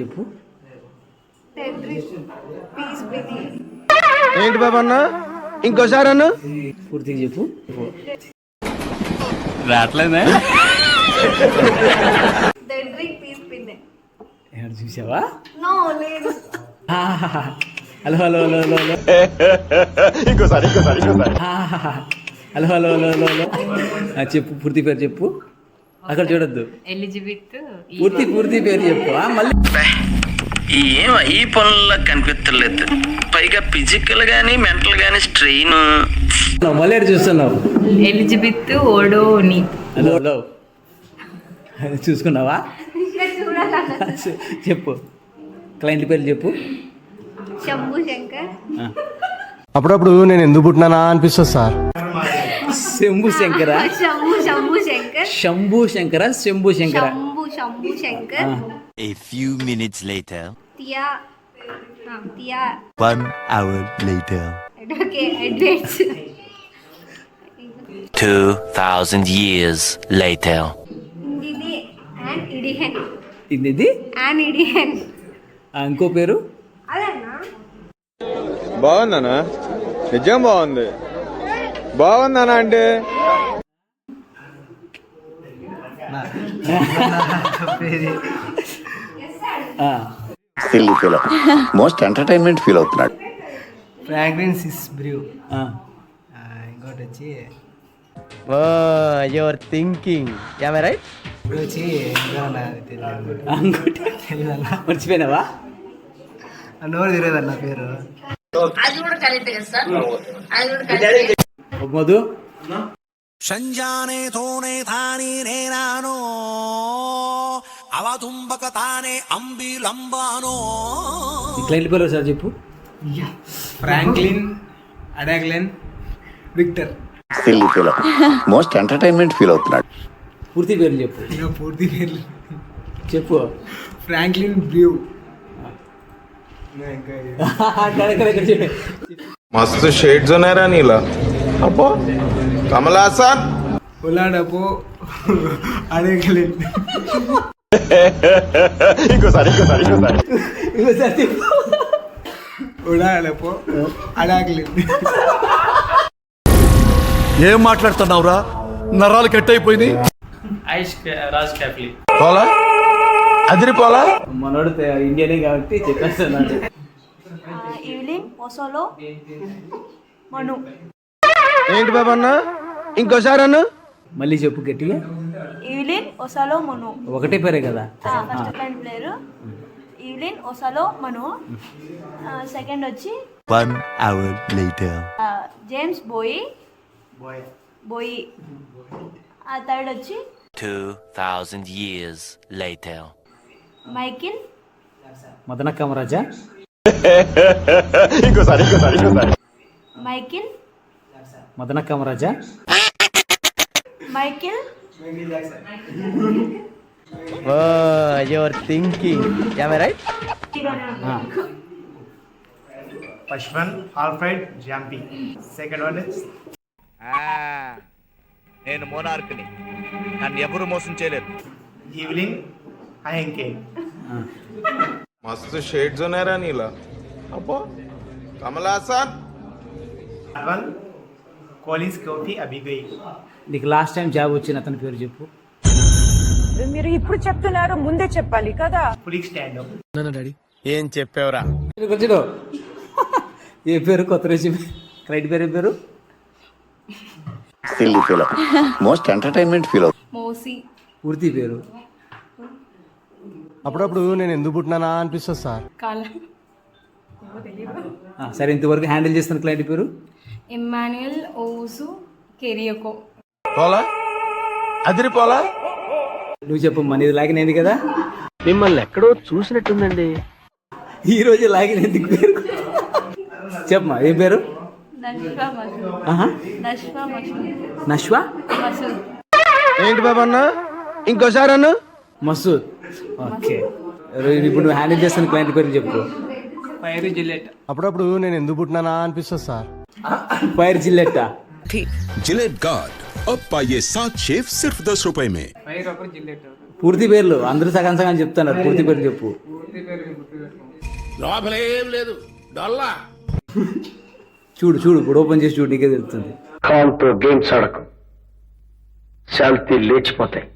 చెప్పు. ఏంటి బాబా అన్న, ఇంకోసారి అన్న పూర్తిగా చెప్పు. రావట్లేదా? చూసావా? No. Hello hello hello hello hello ఇంకోసారి hello hello hello hello hello చెప్పు, పూర్తి పేరు చెప్పు. అక్కడ చూడొద్దు, ఎలిజబెత్. పూర్తి పేరు చెప్పు. మళ్ళీ ఏం ఈ పనుల్లో కనిపించలేదు. పైగా ఫిజికల్ గానీ మెంటల్ గానీ స్ట్రెయిన్. మళ్ళీ ఎటు చూస్తున్నావు? ఎలిజబెత్ ఓడోని. హలో హలో చూసుకున్నావా? చెప్పు, క్లయింట్ పేరు చెప్పు. శంభు శంకర్. అప్పుడప్పుడు నేను ఎందుకు పుట్టినానా అనిపిస్తుంది sir. Shambhu Shankara? Shambhu Shankar. Shambhu Shankara? Shambhu Shankara? Shambhu Shankar. A few minutes later. టియా. టియా. 1 hour later. Okay, advance. 2000 years later. ఇది అండ్ ఇడిహెన్. ఇది అండ్ ఇడిహెన్. ఇంకో పేరు అదేనా? బాగుందనా? నిజం బాగుందనా అంటే silly feel most entertainment feel అవుతున్నాడు. Fragrance is Bru. ఇంకోటి వచ్చి యువర్ థింకింగ్ రైట్. ఇప్పుడు వచ్చి మర్చిపోయినావా? నోరు తిరగదన్న పేరు. మధు సంజానే తోనే తానే నేనానో అవతుంబక తానే అంబిలంబానో. క్లయింట్ పేరు సార్ చెప్పు. ఫ్రాంక్లిన్, అడాగ్లెన్, Victor. Silly feel most entertainment feel అవుతున్నాడు. పూర్తి పేరు చెప్పు. ఇక పూర్తి పేర్లు చెప్పు. Franklin Bru. मस्त शेड्स होणार रा नीला. अप्पो कमला असा ఉలాడపో అడాగ్లెన్. ఇంకోసారి ఉలాడపో అడాగ్లెన్. ఏం మాట్లాడుతున్నావురా? నరాలు కట్ అయిపోయింది. పోలా అదిరిపోలా. మనోడు ఇండియనే కాబట్టి చెప్పేస్తున్నాడు. ఇవ్లిన్ ఒసోలో మను. ఏంటి బాబా అన్న, ఇంకోసారి అన్న మళ్ళీ చెప్పు గట్టిగా. ఇవ్లిన్ ఒసోలో మను. ఒకటే పేరే కదా? ఫస్ట్ క్లయింట్ ప్లేయర్ ఇవ్లిన్ ఒసోలో మను. సెకండ్ వచ్చి 1 hour later. జేమ్స్ బోయి. బోయి. థర్డ్ వచ్చి 2000 years later. Michael. Madana Kamaraja. ఇంకోసారి Michael. Madana Kamaraja. Michael. Your thinking right. First one Alfred జాంపీ. సెకండ్ వన్ నేను మోనార్క్ని, నన్ను ఎవరు మోసం చేయలేరు. ఈవ్లిన్ అయంకే. मस्त शेड्स होणार रा नीला. अप्पो कमला असा వన్ కోలిన్స్ కోఫీ అభిగయ్. నీకు లాస్ట్ టైం జాబ్ వచ్చిన అతని పేరు చెప్పు. మీరు ఇప్పుడు చెప్తున్నారు, ముందే చెప్పాలి కదా. పులిక్ స్టాండ్ అప్. ఏం చెప్పావురా? కూర్చో. ఏ పేరు? కొత్త రెసిపీ. క్లయింట్ పేరు ఏం పేరు? Silly feel most entertainment feel అవుతుంది. మోసి. పూర్తి పేరు. అప్పుడప్పుడు నేను ఎందుకు పుట్టినానా అనిపిస్తుంది సార్. సరే, ఇంతవరకు హ్యాండిల్ చేస్తున్న క్లయింట్ పేరు? ఇమ్మాన్యుయల్ ఓసు కెరియకో. పోలా అదిరిపోలా. నువ్వు చెప్పమ్మా, నీది లాగిన్ అయింది కదా? మిమ్మల్ని ఎక్కడో చూసినట్టుందండి. ఈ రోజు లాగిన్ ఎందుకు పేరు చెప్పమ్మా, ఏం పేరు? నష్వా. ఏంటి బాబా అన్న, ఇంకోసారి అన్న మసూద్. ఓకే, ఇప్పుడు నువ్వు హ్యాండిల్ చేస్తున్న క్లయింట్ పేరు చెప్పు. Fire Gillette. అప్పుడప్పుడు నేను ఎందుకు పుట్టినానా అనిపిస్తుంది sir. Fire Gillette. Gillette guard अब पाइए 7 शेफ सिर्फ 10 रुपए में. ఫైర్ ఒక జిల్లెట్. పూర్తి పేర్లు అందరూ సగం సగం చెప్తున్నారు. పూర్తి పేరు చెప్పు. లోపలేం లేదు డొల్లా. చూడు చూడు ఇప్పుడు ఓపెన్ చేసి చూడు నీకే తెలుస్తుంది. కాల్తో గేమ్స్ ఆడకు శాంతి లేచిపోతాయి.